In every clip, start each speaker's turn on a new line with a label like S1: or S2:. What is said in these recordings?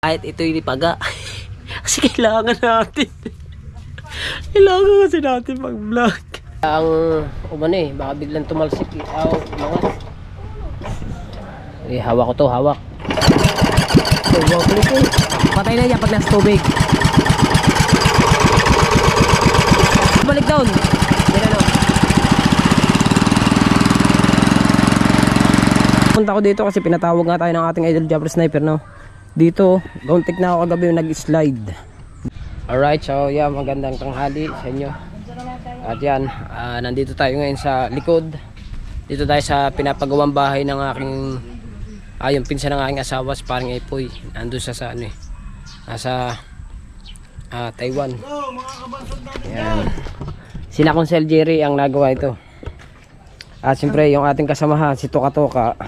S1: Kahit ito'y lipaga. Kasi kailangan natin. Kailangan kasi natin mag-vlog. Ang umano eh, baka biglang tumalsik eh. Umangas. Eh, hawak ko to, hawak. Hawak ko ito. Patay na niya pag nasa tubig. Balik down. Yan ano. Punta ko dito kasi pinatawag nga tayo ng ating idol Jabber Sniper, no? Dito, gontik na ako kagabi yung nag-slide. Alright, so yeah, magandang tanghali sa inyo. At yan, nandito tayo ngayon sa likod. Dito tayo sa pinapagawang bahay ng aking yung pinsan ng aking asawa, si paring Epoy. Nandun sa ano eh, nasa Taiwan. Yan. Sila Consel Jerry ang nagawa ito. At siyempre yung ating kasamahan, si Toka Toka.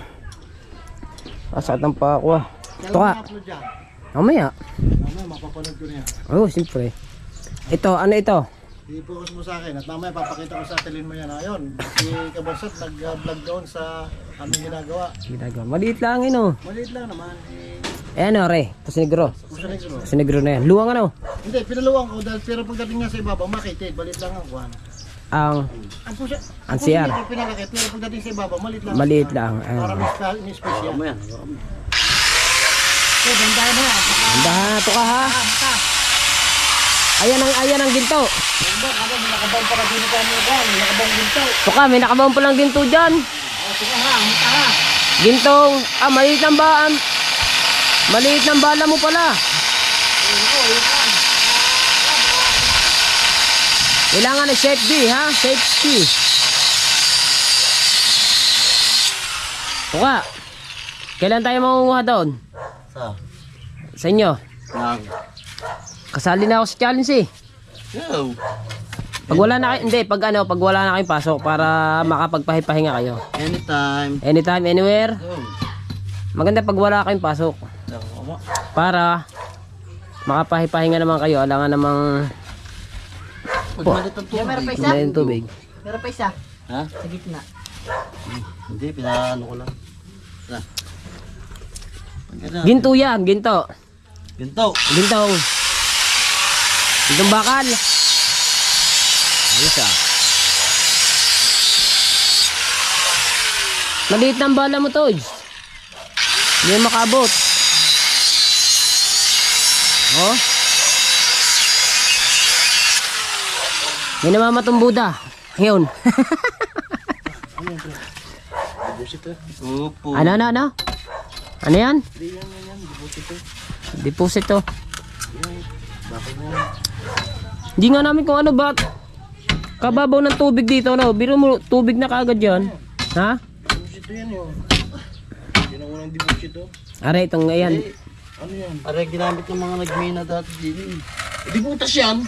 S1: Asat ng pa ako. Toka. Mamaya.
S2: Mamaya mapapanood ko niya.
S1: Oo, siyempre. Ito, ano ito?
S2: I-focus mo sa akin at mamaya papakita ko sa atin mo yan. Ayun, si Kabarsat nag-vlog doon sa aming ginagawa.
S1: Maliit lang yun, oh.
S2: Maliit lang naman.
S1: Eh ano, re? Pusinegro. Pusinegro na yan. Luwang ano?
S2: Hindi, pinaluwang ko dahil pero pagdating niya sa ibabaw, makitid. Maliit lang ang kuhan.
S1: Ang
S2: CR. Pinalaki, pero pagdating sa ibabaw, maliit lang.
S1: Maliit lang.
S2: Para may special. So, bandahan na.
S1: Bandahan na, Toka ha? Ayan ang ginto.
S2: Nakabang pa ka din ka mo ba? Nakabang ginto.
S1: Toka, may nakabaon palang ginto dyan.
S2: Tuka ha, muta ha.
S1: Gintong, maliit ng baan. Maliit ng bala mo pala. Kailangan na safety ha, safety. Toka, kailan tayo mangunguha doon? Sa inyo? Kasali na ako sa challenge eh. Pag wala na kayo, hindi, pag wala na kayong pasok para makapagpahinga kayo. Anytime, anywhere. Maganda pag wala kayong pasok. Para makapahinga naman kayo, alangan namang
S3: Meron pa isa?
S1: may tubig.
S3: Meron pa isa?
S2: Ha?
S3: Sa gitna.
S2: Hindi, pinaano ko lang.
S1: Ginto yan, ginto.
S2: Ginto.
S1: Gintong bakal. Ayos ah. Maliit ng bala mo to. Hindi makabot. Oh. Yan naman matong Buddha. Ngayon. Ano? Ano yan? Deposito. Hindi nga namin kung ano ba kababaw ng tubig dito, no? Biro mo tubig na kaagad yan. Ha?
S2: Deposito yan yun. Yan ang unang deposito.
S1: Aray, itong ayan.
S2: Ano yan? Aray, ginamit ng mga nagmina dati din. Di butas yan.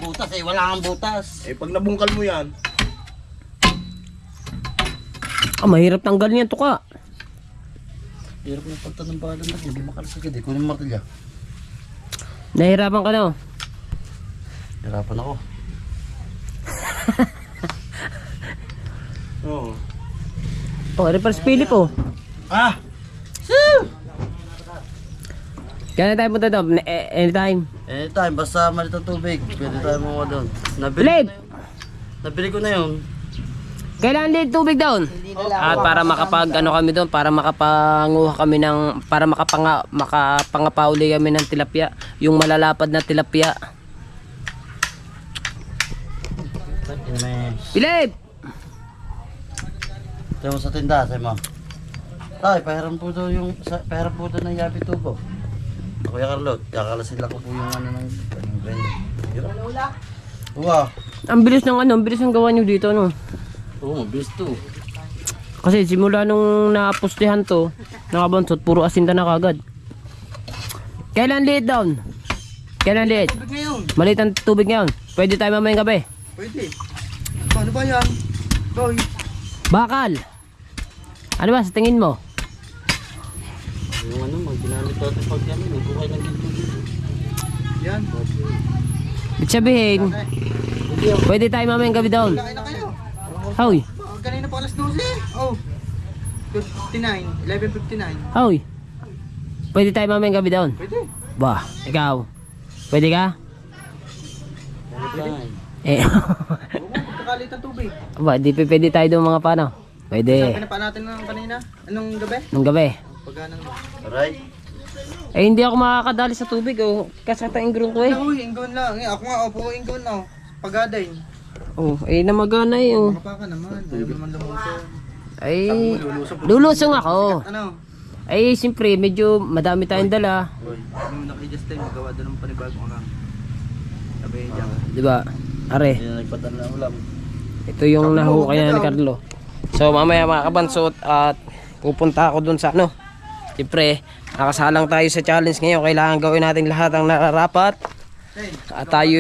S3: Butas eh, wala kang butas.
S2: Eh, pag nabungkal mo yan.
S1: Mahirap tanggalin yan, Toka.
S2: Hirap na pagtanong bahala na. Hindi makalasagad eh. Kunin mo martilya.
S1: Nahirapan ka, no?
S2: Hirapan ako. Oo.
S1: Reverse Philip, oh.
S2: Ah!
S1: Kaya na tayo punta doon? Anytime.
S2: Anytime, basta malit ang tubig. Pwede tayo mga doon.
S1: Philip!
S2: Nabili ko na yun.
S1: Kailangan din tubig doon. At para kami doon, para makapanguha kami ng, para makapangapauli kami ng tilapia. Yung malalapad na tilapia. Philip!
S2: Tayo mo sa tinda, sayo mo. Tay, pahiram po doon ng yabi tubo. Kuya Carlot, kakalasin lang ko po yung ano ng blender. Wow.
S1: Ang bilis ng gawa nyo dito, no?
S2: Oo, mabilis to.
S1: Kasi simula nung napustihan to, nakabansot, puro asinta na kagad. Kailan liit down? Kailan liit? Maliit ang tubig ngayon. Pwede tayo mamayang gabi.
S2: Pwede. Paano ba yan? Boy.
S1: Bakal. Ano ba sa tingin mo?
S2: Yung ano, ginamit natin pag yan, nagbuhay ng ginto dito. Yan.
S1: Ibig sabihin, pwede tayo mamayang gabi down.
S3: Kain na kayo.
S1: Hoy.
S3: Kanina pa alas 12. Oh. 59. 11:59.
S1: Hoy. Pwede tayo mamayang gabi doon?
S3: Pwede.
S1: Ba, ikaw? Pwede ka? Eh,
S3: Pagkakalit ng tubig.
S1: ba, di pa pwede tayo doon mga paano? Pwede.
S3: Pinapa natin ng kanina. Anong gabi?
S1: Nung gabi.
S3: Pagkana naman.
S2: Aray.
S1: Eh, hindi ako makakadali sa tubig, oh. Kasata ingrong ko eh.
S3: Uy, inggon lang. Eh, ako nga, opo, inggon na. Pagadain.
S1: Oh, eh, namagana eh, oh.
S3: Kapaka naman. Ayaw naman lumusong.
S1: Ay, lulusong ako.
S3: Ano?
S1: Ay, siyempre, medyo madami tayong dala.
S3: Nung naka-adjust tayo, magawa doon ng panibagong akang. Sabi dyan.
S1: Di ba? Are,
S2: Yan nagpatan na ulam.
S1: ito yung nahukay na ni Carlo. So, mamaya mga kabansot at pupunta ako dun sa ano. Siyempre, nakasalang tayo sa challenge ngayon. Kailangan gawin natin lahat ang nararapat. At tayo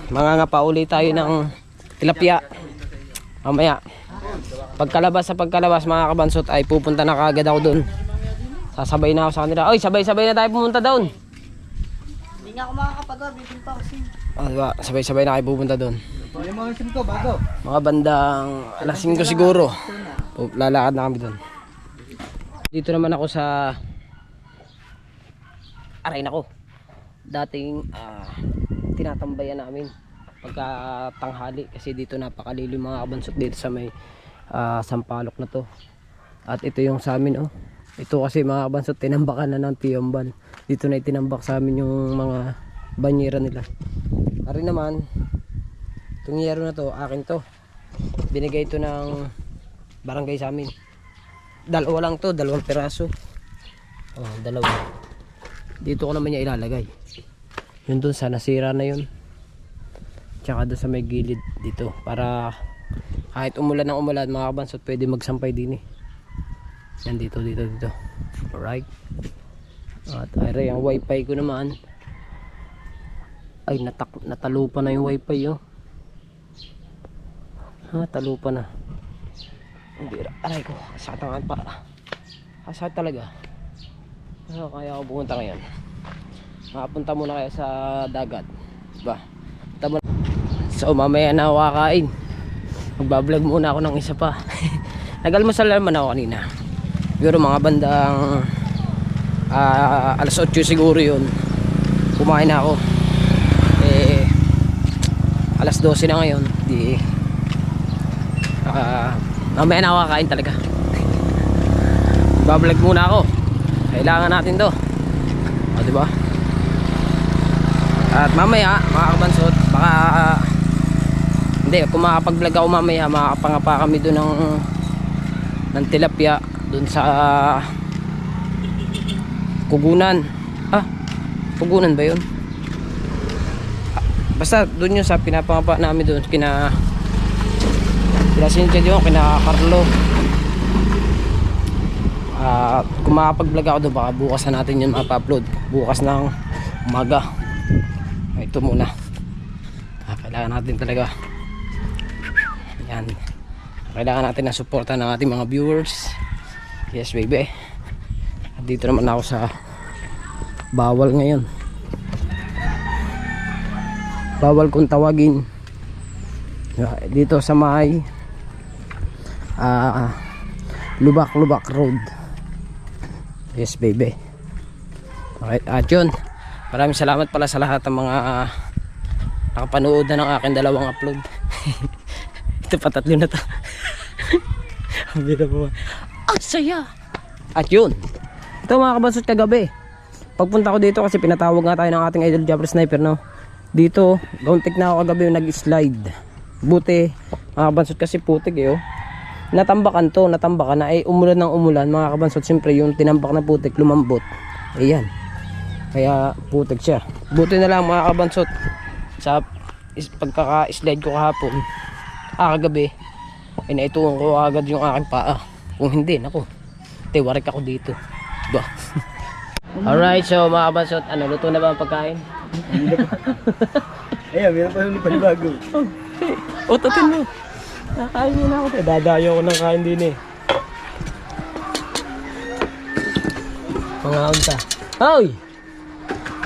S1: mangangapa uli tayo ng tilapia. Mamaya. Pagkalabas mga kabansot ay pupunta na kaagad ako dun. Sasabay na ako sa kanila. Oy, sabay-sabay na tayo pumunta doon.
S3: Hindi nga ako makakapagawa, bibig pa kasi.
S1: Diba? Sabay-sabay na kayo pupunta doon.
S3: Yung mga sim ko, bago.
S1: Mga bandang alas 5 siguro. Lalakad na kami doon. Dito naman ako sa aray nako. Dating tinatambayan namin pagka tanghali kasi dito napakalilim mga kabansot dito sa may sampalok na to. At ito yung sa amin oh. Ito kasi mga kabansot tinambakan na ng Tiyomban. Dito na itinambak sa amin yung mga banyera nila. Ari naman itong yero na to akin to. Binigay ito ng barangay sa amin. Dalawa lang to, 2 piraso. Oh, 2. Dito ko naman niya ilalagay. Yun dun sa nasira na yun. Tsaka doon sa may gilid dito para kahit umulan ng umulan mga kabansot pwede magsampay din eh. Yan dito. Alright. At ay ang wifi ko naman. Ay natalupa na yung wifi oh. Ha, talupa na. Hindi, aray ko. Sakit ang pa. Sakit talaga. Ano kaya ako pumunta ngayon? Makapunta muna kaya sa dagat. Diba? So mamaya na ako kakain. Magbablog muna ako ng isa pa. Nag-almusal naman ako kanina. Siguro mga bandang alas 8 siguro yun. Kumain na ako. Eh, alas 12 na ngayon. Di mamaya na ako kakain talaga. Magbablog muna ako. Kailangan natin to. O diba? At mamaya mga kabansot baka hindi, kung makapag-vlog ako mamaya makapangapa kami doon ng tilapia doon sa Kugunan. Kugunan ba yun? Basta doon yun sa pinapangapa namin doon kina Cynthia doon, kina Carlo. Kung makapag-vlog ako doon baka bukas na natin yun mapa-upload. Bukas ng umaga. Ito muna. Kailangan natin talaga yan. Kailangan natin ng suporta ng ating mga viewers. Yes baby. Dito naman ako sa bawal ngayon. Bawal kung tawagin. Dito sa may Lubak Road. Yes baby. Okay, at yun. Maraming salamat pala sa lahat ng mga nakapanood na ng aking 2 upload. Ito pa 3 na to. Ang saya. At yun. Ito mga kabansot kagabi. Pagpunta ko dito kasi pinatawag nga tayo ng ating idol Jumper Sniper no. Dito, gauntik na ako kagabi yung nag-slide. Buti mga kabansot kasi putik eh oh. Natambakan na ay umulan ng umulan mga kabansot. Siyempre yung tinambak na putik lumambot. Ayan. Kaya putik siya. Buti na lang mga kabansot sa pagkaka-slide ko kahapon kagabi ay naituon ko agad yung aking paa. Kung hindi, naku tiwarik ako dito ba. Alright, so mga kabansot, luto na ba ang pagkain?
S3: Ayan, meron pa yung panibago.
S1: Ototin mo. Nakain mo na ako. Dadayo ko ng kain din eh. Mga unta. Hoy!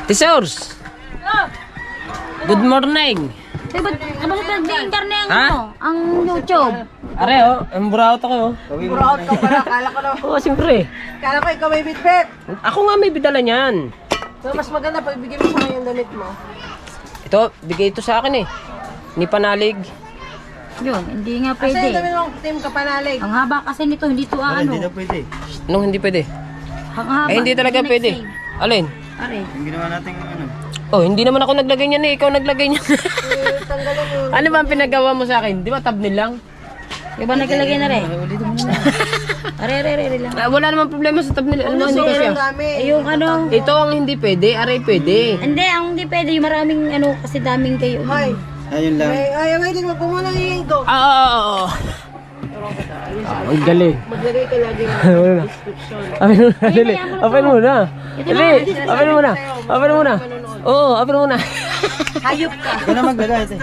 S1: Tisors! Good morning!
S4: Diba, ano sa internet ang
S1: Ha?
S4: ano? Ang YouTube.
S1: Are, oh, ang buraot ako, oh.
S4: Buraot ka pala, kala ko na.
S1: Oo, siyempre.
S4: Kala ko ikaw may bitbit.
S1: Ako nga may bidala niyan.
S4: So, mas maganda pag bigyan mo sa akin yung damit mo.
S1: Ito, bigay ito sa akin eh. Ni Panalig.
S5: Yun, hindi nga
S4: Kasi yung
S5: pwede.
S4: damit mo, team kapanalig.
S5: Ang haba kasi nito, hindi to ano.
S2: Hindi na pwede.
S1: Anong hindi pwede?
S5: Ang haba.
S1: Eh, hindi talaga pwede. Alin?
S5: Are,
S2: Yung ginawa natin ano.
S1: Oh, hindi naman ako naglagay niyan eh. Ikaw naglagay niyan.
S4: Tanggalin mo.
S1: Ano ba ang pinagawa mo sa akin? Di ba thumbnail lang?
S5: iba naglagay na rin. Are lang.
S1: Ah, wala namang problema sa thumbnail. Ano hindi ko siya?
S4: Ang dami.
S5: Eh, yung ano,
S1: Ito ang hindi pwede. Aray pwede.
S5: hindi, ang hindi pwede, yung maraming ano, kasi daming kayo.
S4: Hoy.
S2: Ayun lang.
S4: Ay, ay, din mo pumuna yung ito.
S1: Ah, ang galing.
S4: Maglagay ka lagi ng
S1: Wala na.
S4: description.
S1: Apin mo na, dali. Apin mo na. Dali. Apin mo na. Apin mo na. Oo, apin mo na.
S4: Hayop ka.
S2: Ikaw na maglagay ito.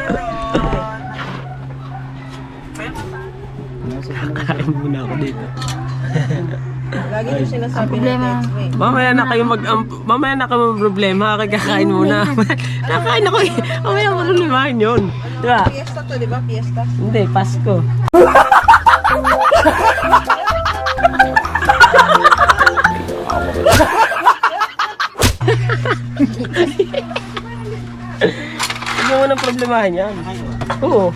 S1: Kain muna ako dito.
S4: Lagi yung sinasabi
S5: problema.
S4: na text me.
S1: Mamaya na kayo problema. Kakain muna. Nakain ako eh. Mamaya problemahin yun. Di ba?
S4: Fiesta to, di ba? Fiesta.
S1: Hindi, Pasko. Hindi mo nang problemahin yan. Oo.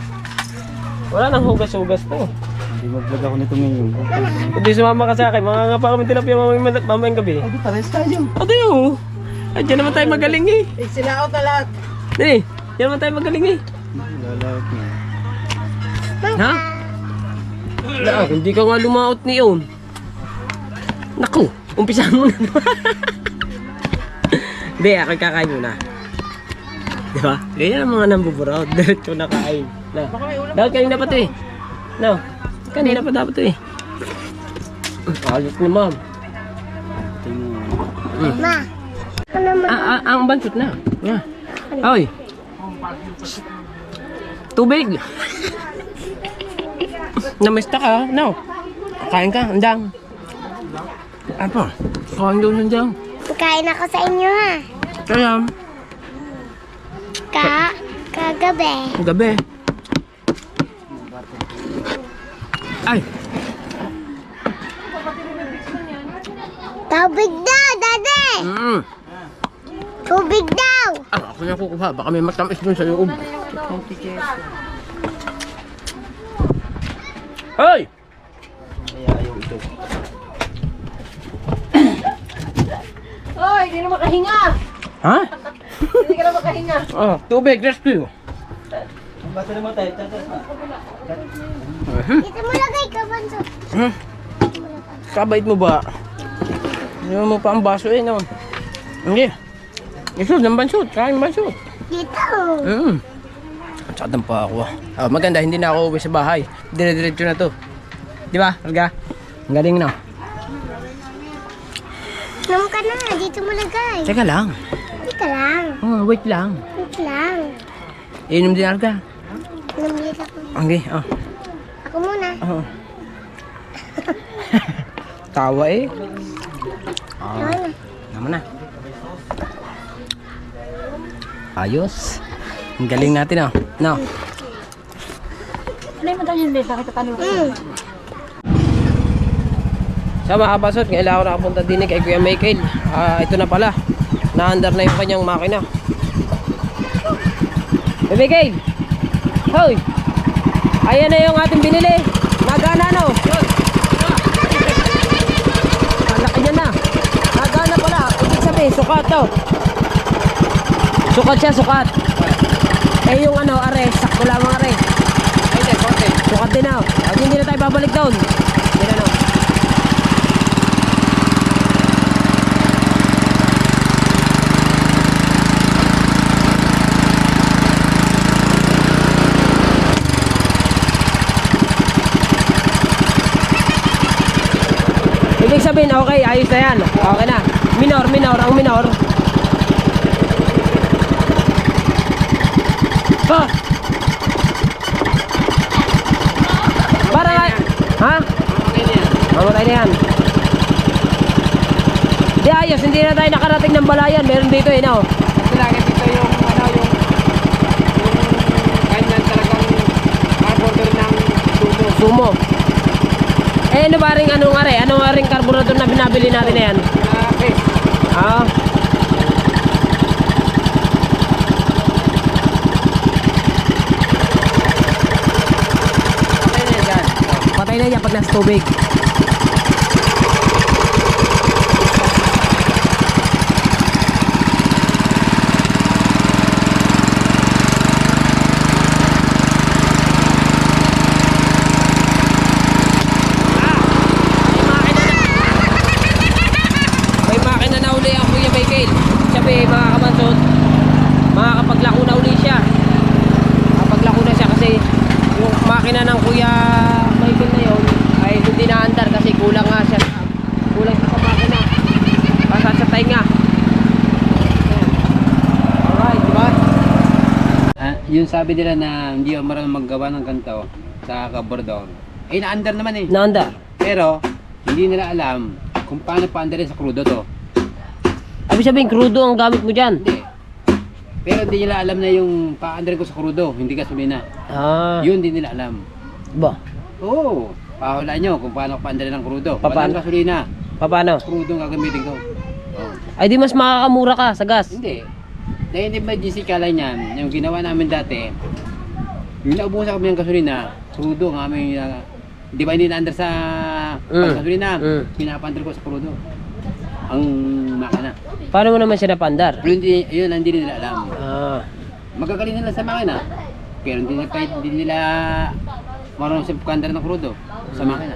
S1: Wala nang hugas-hugas to.
S2: Hindi mag-vlog ako nito ngayon.
S1: Hindi sumama ka sa akin. Mga nga pa kami tilapia mamayang gabi.
S2: Hindi, pares tayo.
S1: Ate oo. Ay, dyan naman tayo magaling eh.
S4: Eh, sinaot na lahat.
S1: Eh, dyan naman tayo magaling eh.
S2: Lalawak na.
S1: Ha? Wala, hindi ka nga lumaot niyon. Naku, umpisahan mo na. Hindi, ako kakain muna. Di ba? Ganyan ang mga nambuburaot. Diretso na kain. Na. Dapat kanina pa ito eh. No, kanina pa dapat ito eh. Ayos na ma'am. Ma. Ang bansot na. Nga. Oy. Tubig. Namista ka, no? Kain ka, andang. Apa? Kain doon andang.
S6: Kain ako sa inyo ha.
S1: Kaya,
S6: Kagabi.
S1: gabi. Ay,
S6: Tubig daw, Daddy! Tubig daw!
S1: ako na kukuha. Baka may matamis dun sa loob. Hoy!
S4: Hoy, hindi na makahinga.
S1: Ha?
S4: Hindi ka na makahinga.
S1: Oh, tubig, rescue.
S2: Basta naman tayo.
S6: Dito mo lagay ka, Banso.
S1: Kabait mo ba? Hindi mo pa ang baso eh, no? Hindi. Isod ng bansot. Kain bansot.
S6: Dito.
S1: Satan pa ako. Ah, maganda, hindi na ako uwi sa bahay. Dire-diretso na to. Di ba, Olga? Ang galing na.
S6: Nam ka na, dito mo lagay.
S1: Teka lang.
S6: Dito lang.
S1: Oh, wait lang.
S6: Dito lang.
S1: Inom din, Olga.
S6: Namlit ako.
S1: Okay, oh.
S6: Ako muna.
S1: Oh. Tawa eh.
S6: Ano?
S1: Naman na. Ayos. Ang galing natin, oh. No.
S5: Ano yung madami yung besa? Kita tanong ko.
S1: Sa mga kabasot, ngayon ako nakapunta din kay Kuya Michael. Ito na pala. Na-under na yung kanyang makina. Kuya Michael! Hoy! Ayan na yung ating binili. Nagana no? Yun. Laki niya na. Nagana pala. Ibig sabihin, sukat to. Sukat siya, sukat. Eh yung ano, are, sakto lamang are. Ay, konti. Sukat din na. At hindi na tayo babalik doon. Hindi na no. Ibig sabihin, okay, ayos na yan. Okay na. Minor, ang minor. Pa! Parang, ha? Mamatay na yan. Di ayos, hindi na tayo nakarating ng balayan. Meron dito eh, no?
S3: Kasi lagi dito yung ano yung ganyan talagang hard order ng sumo.
S1: Kumo. Eh, ano ba rin, ano nga rin carburetor na binabili natin na yan? Ah. Patay na yan pag nasa tubig. May makina na uli ang Kuya Michael. Sabi mga kabansot, makakapaglako na uli siya. Kapaglako na siya kasi yung makina ng Kuya Michael na yun ay hindi naandar kasi kulang nga siya. Kulang siya sa makina. Basta sa tainga. Alright, diba?
S3: Yung sabi nila na hindi ako marunong maggawa ng ganito sa kabordor. Eh, na-under naman eh.
S1: Naandar.
S3: Pero, hindi nila alam kung paano pa-underin sa crudo to.
S1: Abi sabihin, crudo ang gamit mo dyan.
S3: Hindi. Pero hindi nila alam na yung pa-underin ko sa crudo, hindi gasolina.
S1: Ah,
S3: Yun hindi nila alam.
S1: ba?
S3: Oo. Pahulaan nyo kung paano pa-underin ng crudo.
S1: Paano?
S3: Walang gasolina.
S1: Paano?
S3: Crudo ang gagamitin ko. Oh.
S1: Ay di mas makakamura ka sa gas.
S3: Hindi. Dahil hindi emergency kala niyan, yung ginawa namin dati, yung naubusan kami ng gasolina, crudo ang aming, di ba hindi na-under sa gasolina, pinapa-under ko sa crudo. Ang makina.
S1: Paano mo naman siya napandar?
S3: Pero hindi, yun, hindi nila alam.
S1: Ah,
S3: Magagaling nila sa makina, pero hindi nila, kahit hindi nila marunong sa pagkandar ng crudo sa makina.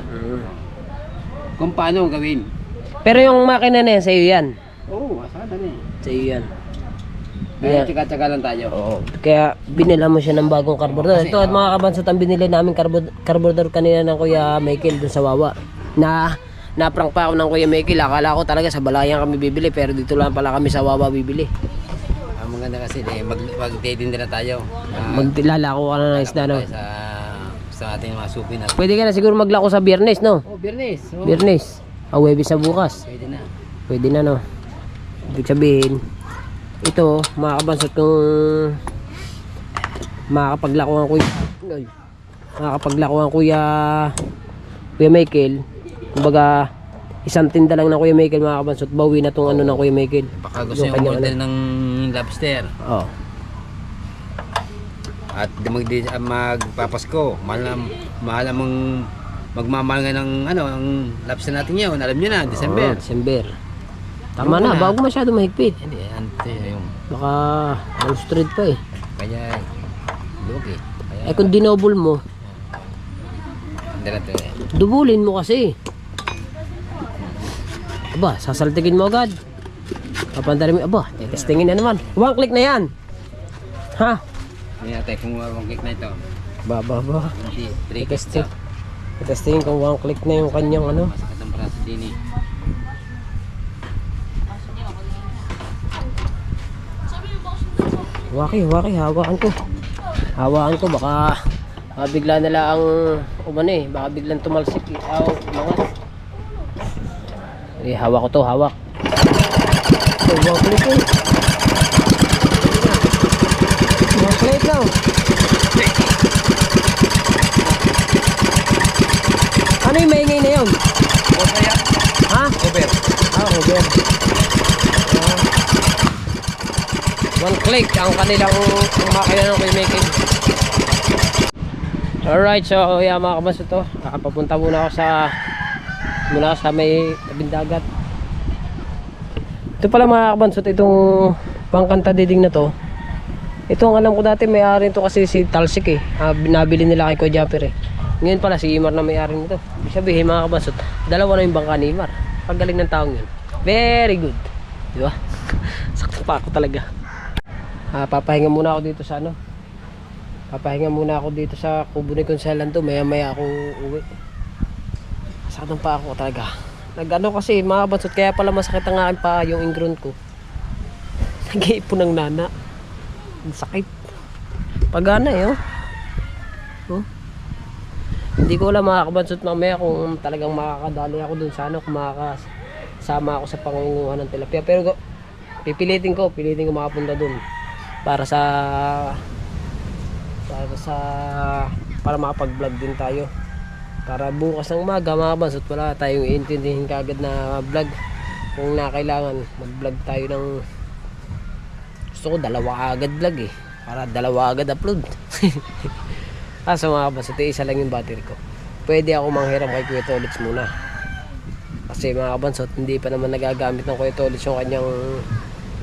S3: Kung paano gawin.
S1: pero yung makina na yan, sa'yo yan.
S3: Oo, asada na eh.
S1: Sa'yo yan.
S3: Kaya
S1: Yeah.
S3: tsaka-tsaka lang tayo.
S1: Oo. Kaya binila mo siya ng bagong carburetor. Ito at mga kabansot ang binili namin carburetor kanina ng Kuya Michael dun sa Wawa. Naprank pa ako ng Kuya Michael. Akala ko talaga sa Balayan kami bibili pero dito lang pala kami sa Wawa bibili.
S3: Ang maganda kasi mag-day din na tayo.
S1: Maglalako ka na ng isda, no?
S3: Sa ating mga supin at
S1: Pwede ka na siguro maglako sa Biyernes, no?
S3: Biyernes.
S1: Biyernes. Huwebes na bukas.
S3: Pwede na.
S1: Pwede na, no? Ibig sabihin, ito, makakabansot kung makakapaglako ang Kuya Michael. Kumbaga, isang tinda lang ng Kuya Michael, makakabansot, bawi na tong ano ng Kuya Michael.
S3: Baka gusto
S1: Yung
S3: yung
S1: kanyang
S3: order ng lobster.
S1: Oh.
S3: At magpapasko. Mahal namang magmamahal nga ng ang lobster natin yun. Alam nyo na, December.
S1: December. Tama
S3: Yung
S1: na,
S3: una.
S1: bago masyado mahigpit.
S3: Hindi, yung
S1: Baka all street pa eh.
S3: kaya lugi. Kaya
S1: Eh kung dinobol mo,
S3: hindi natin
S1: dubulin mo kasi. Aba, sasaltigin mo agad. Papandarin mo, aba, testingin na naman. One click na yan. Ha?
S3: Hindi natin kung wawang cake na ito.
S1: Ba.
S3: Hindi, 3
S1: Testing. Testingin kung one click na yung kanyang ano.
S3: Masakit ang praso din eh.
S1: Waki, hawakan ko, baka bigla na lang ang umano eh, baka biglang tumalsik eh. Umangat. Eh, hawak ko to, hawak. Oh, one click eh. One click lang. Ano yung maingay na yun? Ha?
S3: Over.
S1: Over. One click ang kanilang makina ng Kuya Michael. Alright, so yeah mga kabas, ito nakapapunta muna ako sa may tabing dagat. Ito pala mga kabansot, itong pangkanta diding na to, ito ang alam ko dati may-ari nito kasi si Talsik eh. Nabili nila kay Kuya Japper eh. Ngayon pala si Imar na may-ari nito. Ibig sabihin mga kabansot, dalawa na yung bangka ni Imar. Pagaling ng taong yun. Very good, di ba? Sakto pa ako talaga. Papahinga muna ako dito sa ano. Papahinga muna ako dito sa kubo ni Consuelan to. Maya akong uwi. Sakto pa ako talaga. Nag-ano kasi mga kabansot, kaya pala masakit ang aking pa yung ingron ko. Nag-iipon ng nana. Ang sakit. Pagana eh, oh. Oh. Hindi ko alam mga kabansot mamaya kung talagang makakadali ako dun sa ano, kung makakasama ako sa pangunguhan ng tilapia. Pero pipilitin ko makapunta dun para makapag-vlog din tayo. Para bukas ng umaga mga kabansot, wala tayong iintindihin kagad na vlog. Kung na kailangan mag-vlog tayo ng gusto ko dalawa agad vlog eh. Para dalawa agad upload. So mga kabansot, isa lang yung battery ko. Pwede ako manghiram kay Kuya Tolits muna. Kasi mga kabansot, hindi pa naman nagagamit ng Kuya Tolits yung kanyang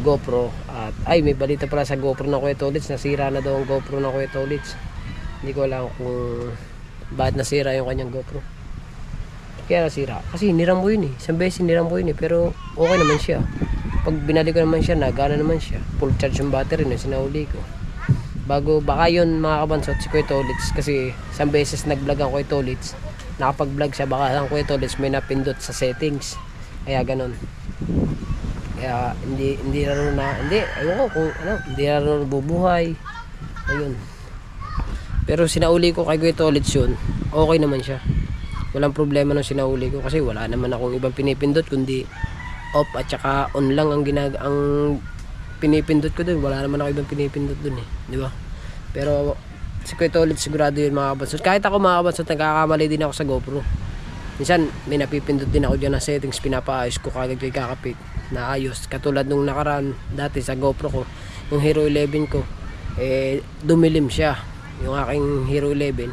S1: GoPro. At ay, may balita pala sa GoPro ng Kuya Tolits. Nasira na daw ang GoPro ng Kuya Tolits. Hindi ko alam kung bakit nasira yung kanyang GoPro. Kaya nasira kasi hiniram ko yun eh. Isang beses hiniram ko yun eh. Pero okay naman siya. Pag binalik ko naman siya, nagana naman siya. Full charge yung battery na sinauli ko. Bago, baka yun mga kabansot, si Kuya Tolits. Kasi isang beses nag-vlog ang Kuya Tolits. Nakapag-vlog siya, baka ang Kuya Tolits may napindot sa settings. Kaya ganon. Kaya hindi ayun ko kung ano, hindi na bubuhay. Ayun. Pero sinauli ko kay Kuya Tolits yun, okay naman siya. Walang problema nung sinauli ko kasi wala naman akong ibang pinipindot kundi off at saka on lang ang pinipindot ko dun. Wala naman ako ibang pinipindot dun eh, di ba? Pero si Kuya Tolits sigurado yun mga kabansot. Kahit ako mga kabansot, nagkakamali din ako sa GoPro. Minsan may napipindot din ako dyan na settings, pinapaayos ko kagad kay kakapit na ayos. Katulad nung nakaraan dati sa GoPro ko, yung Hero 11 ko, dumilim siya. Yung aking Hero 11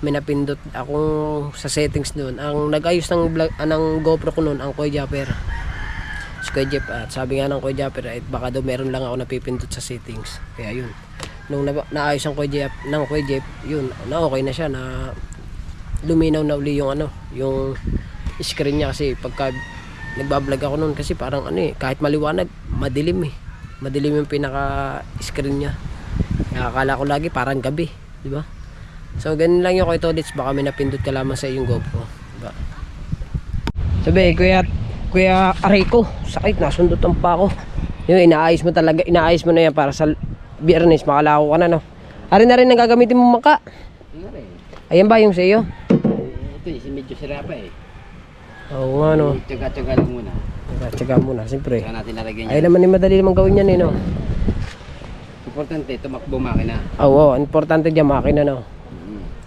S1: may napindot akong sa settings noon. Ang nag-ayos ng GoPro ko noon ang Kuya Japper, si Kuya Jeff. At sabi nga ng Kuya Japper ay baka daw meron lang ako napipindot sa settings. Kaya yun, nung naayos ang Kuya Jeff, yun na okay na siya, na luminaw na uli yung yung screen niya. Kasi pagka nagbablog ako noon, kasi parang kahit maliwanag, madilim yung pinaka screen niya. Nakakala ko lagi parang gabi, di ba? So ganun lang yung Kuya Tolits, baka may napindot ka lamang sa iyong GoPro, diba? Sabi, Kuya Areco, sakit, nasundutan pa ako. Yung inaayos mo na yan para sa Biyernes, makalako ka na, no? Arin na rin ang gagamitin mo maka. Ayan ba yung sa iyo?
S3: Ito medyo sira pa eh.
S1: Oo nga, no?
S3: Tsaga-tsaga lang muna.
S1: Tsaga muna, siyempre.
S3: Saka natin nalagyan
S1: Ay
S3: yan.
S1: naman madali naman gawin yan, no?
S3: Importante, tumakbo makina.
S1: Oo, importante dyan makina, no?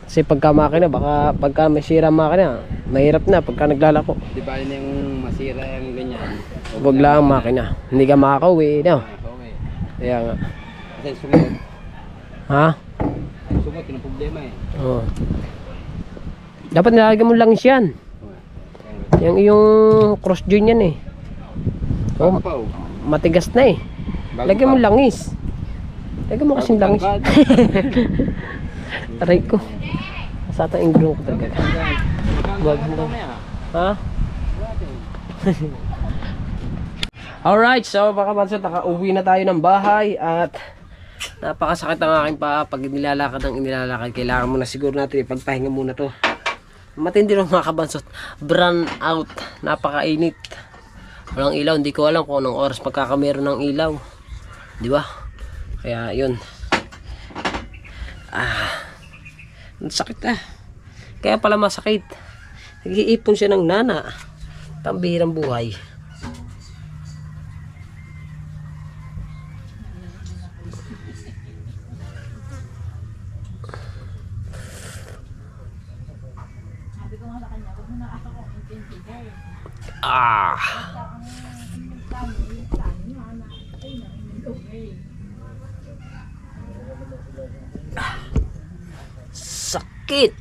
S1: Kasi pagka makina, pagka may sira makina, mahirap na pagka naglalako.
S3: Di ba yun yung masira yung ganyan?
S1: Huwag lang ang makina, hindi ka makakauwi, no?
S3: Okay.
S1: Kaya nga.
S3: Kasi sumot.
S1: Ha?
S3: Sumot, yun ang problema eh.
S1: Oo. Dapat nilagyan mo langis yan. Yung cross joint yan eh.
S3: Bago pa oh.
S1: Matigas na eh. Lagyan mo langis. Lagyan mo kasing langis. Aray ko. Sata yung gulong ko talaga. Wag mo. Ha? Alright, so baka mansot, nakauwi na tayo ng bahay at napakasakit ang aking paa. Pag nilalakad ng inilalakad, kailangan muna siguro natin ipagpahinga muna to. Matindi rin mga kabansot. Brown out. Napakainit. Walang ilaw. Hindi ko alam kung anong oras pagkakameron ng ilaw. Di ba? Kaya yun. Sakit ah. Kaya pala masakit. Nag-iipon siya ng nana. Pambihirang buhay. Sakit.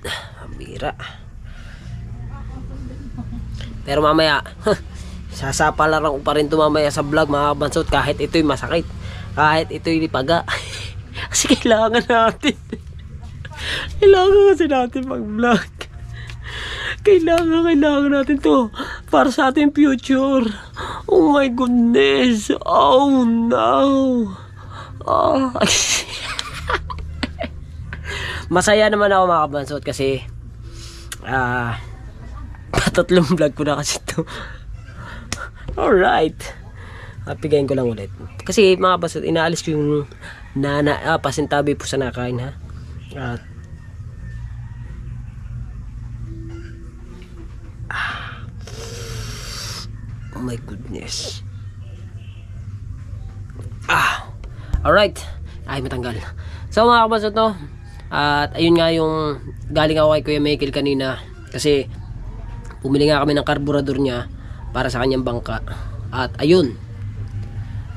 S1: Bira. Pero mamaya sasapalaran ko pa rin ito mamaya sa vlog mga kabansot, kahit ito'y masakit, kahit ito'y lipaga. Kasi kailangan natin kasi natin mag vlog. Kailangan natin to para sa ating future. Oh my goodness. Oh no. Masaya naman ako mga kabansot kasi patatlong vlog ko na kasi ito. Alright, pigayin ko lang ulit kasi mga kabansot, inaalis ko yung pasintabi po sa nakain ha. At oh my goodness. Alright, ay matanggal. So mga kabansot, no, at ayun nga yung galing ako kay Kuya Michael kanina Kasi bumili nga kami ng karburador niya para sa kanyang bangka. At ayun,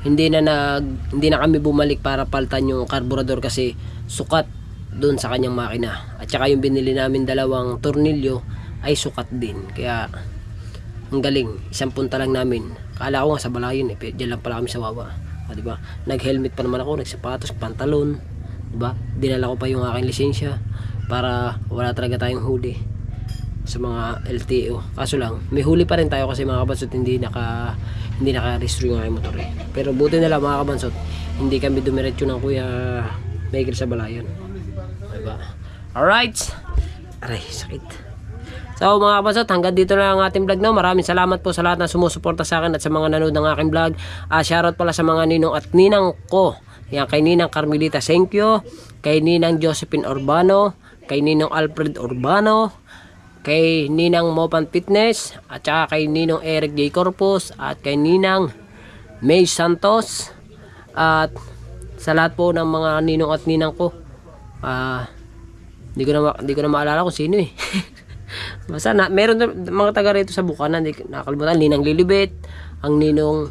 S1: hindi na kami bumalik para palitan yung karburador kasi sukat doon sa kanyang makina. At saka yung binili namin dalawang tornilyo ay sukat din. Kaya ang galing, isang punta lang namin. Kala ko nga sa Balayon diyan lang pala kami sa Wawa. Diba? Nag-helmet pa naman ako, nagsapatos, pantalon. Diba? Dinala ko pa yung aking lisensya para wala talaga tayong huli sa mga LTO. Kaso lang, may huli pa rin tayo kasi mga kabansot hindi naka-restore yung aking motor eh. Pero buti na lang mga kabansot, hindi kami dumiretso ng Kuya Michael sa Balayon. Diba? Alright. Aray, sakit. So mga kabansot, hanggang dito na ang ating vlog na. Maraming salamat po sa lahat na sumusuporta sa akin at sa mga nanood ng aking vlog. Shoutout pala sa mga ninong at ninang ko. Yan, kay Ninang Carmelita Senkyo, kay Ninang Josephine Urbano, kay Ninong Alfred Urbano, kay Ninang Mopan Fitness, at saka kay Ninong Eric J. Corpus, at kay Ninang May Santos, at sa lahat po ng mga ninong at ninang ko. Hindi ko na maalala kung sino eh. Basta meron mga taga rito sa Bukana, hindi nakalimutan. Ninang Lilibet, ang Ninong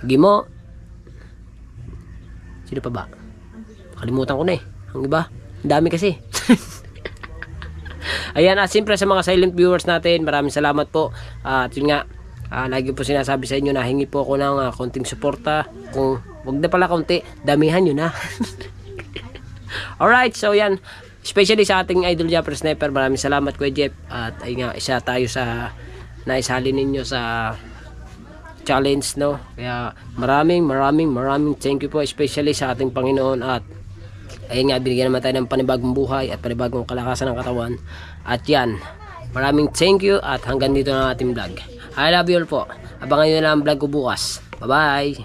S1: Gimo. Sino pa ba? Kalimutan ko na eh. Ang iba, ang dami kasi. Ayan, siyempre sa mga silent viewers natin, maraming salamat po. At yun nga, lagi po sinasabi sa inyo na hingi po ako ng konting suporta. Kung wag na pala konti, damihan nyo na. Alright, so yan, especially sa ating Idol Japper Sniper, maraming salamat Kuya Jeff. At ayun nga, isa tayo sa naisali ninyo sa challenge, no? Kaya maraming thank you po, especially sa ating Panginoon. At ayun nga, binigyan naman tayo ng panibagong buhay at panibagong kalakasan ng katawan. At yan, maraming thank you at hanggang dito na ating vlog. I love you all po. Abangan nyo na ang vlog ko bukas. Bye bye.